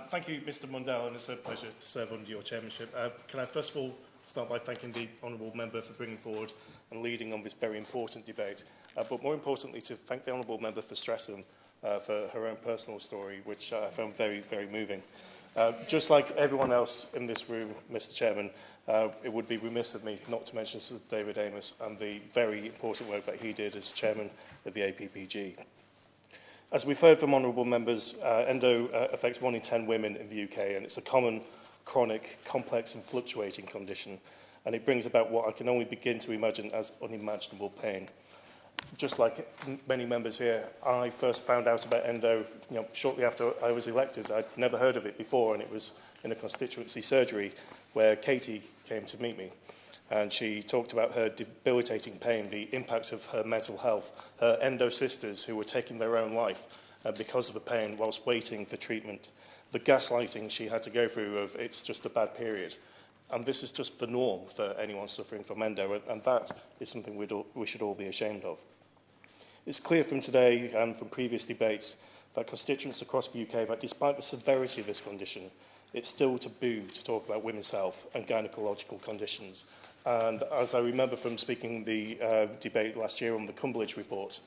Thank you, Mr Mundell, and it's a pleasure to serve under your chairmanship. Can I first of all start by thanking the honourable member for bringing forward and leading on this very important debate, but more importantly to thank the honourable member for stressing for her own personal story, which I found very, very moving. Just like everyone else in this room, Mr Chairman, it would be remiss of me not to mention Sir David Amos and the very important work that he did as chairman of the APPG. As we've heard from honourable members, endo affects 1 in 10 women in the UK, and it's a common, chronic, complex and fluctuating condition, and it brings about what I can only begin to imagine as unimaginable pain. Just like many members here, I first found out about endo shortly after I was elected. I'd never heard of it before, and it was in a constituency surgery where Katie came to meet me. And she talked about her debilitating pain, the impacts of her mental health, her endo sisters who were taking their own life because of the pain whilst waiting for treatment, the gaslighting she had to go through of it's just a bad period. And this is just the norm for anyone suffering from endo, and that is something we should all be ashamed of. It's clear from today and from previous debates that constituents across the UK that despite the severity of this condition, it's still taboo to talk about women's health and gynecological conditions. And as I remember from speaking the debate last year on the Cumberledge report,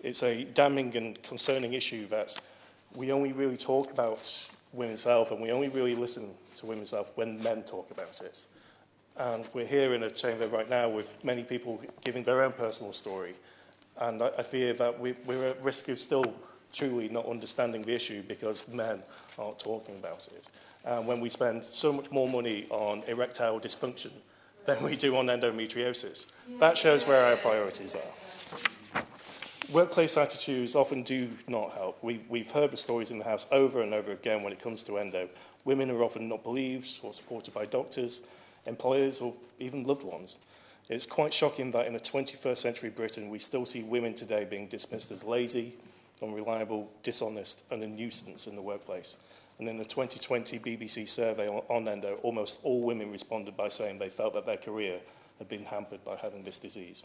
it's a damning and concerning issue that we only really talk about women's health and we only really listen to women's health when men talk about it. And we're here in a chamber right now with many people giving their own personal story. And I fear that we're at risk of still truly not understanding the issue because men aren't talking about it. When we spend so much more money on erectile dysfunction than we do on endometriosis, that shows where our priorities are. Workplace attitudes often do not help. We've heard the stories in the House over and over again when it comes to endo. Women are often not believed or supported by doctors, employers, or even loved ones. It's quite shocking that in a 21st century Britain, we still see women today being dismissed as lazy, unreliable, dishonest, and a nuisance in the workplace. And in the 2020 BBC survey on endo, almost all women responded by saying they felt that their career had been hampered by having this disease.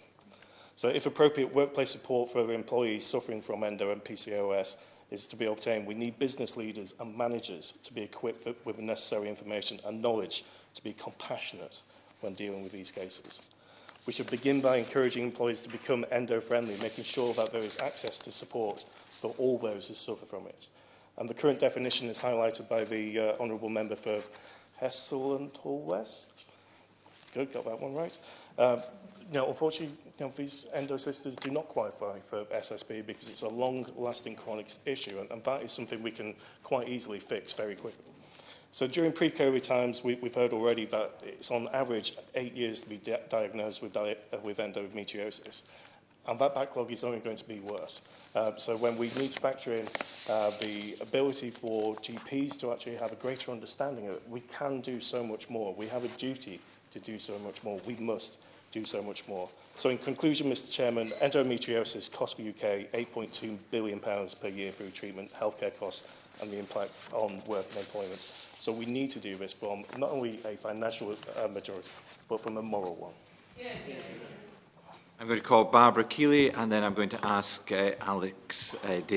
So if appropriate workplace support for employees suffering from endo and PCOS is to be obtained, we need business leaders and managers to be equipped with the necessary information and knowledge to be compassionate when dealing with these cases. We should begin by encouraging employees to become endo-friendly, making sure that there is access to support for all those who suffer from it. And the current definition is highlighted by the honourable member for Hessel and Hall West. Good, got that one right. Unfortunately, these endo sisters do not qualify for SSP because it's a long-lasting chronic issue, and that is something we can quite easily fix very quickly. So during pre-COVID times, we've heard already that it's on average 8 years to be diagnosed with endometriosis. And that backlog is only going to be worse. So when we need to factor in the ability for GPs to actually have a greater understanding of it, we can do so much more. We have a duty to do so much more. We must do so much more. So in conclusion, Mr Chairman, endometriosis costs the UK £8.2 billion per year through treatment, healthcare costs, and the impact on work and employment. So we need to do this from not only a financial majority, but from a moral one. I'm going to call Barbara Keeley, and then I'm going to ask Alex Davis.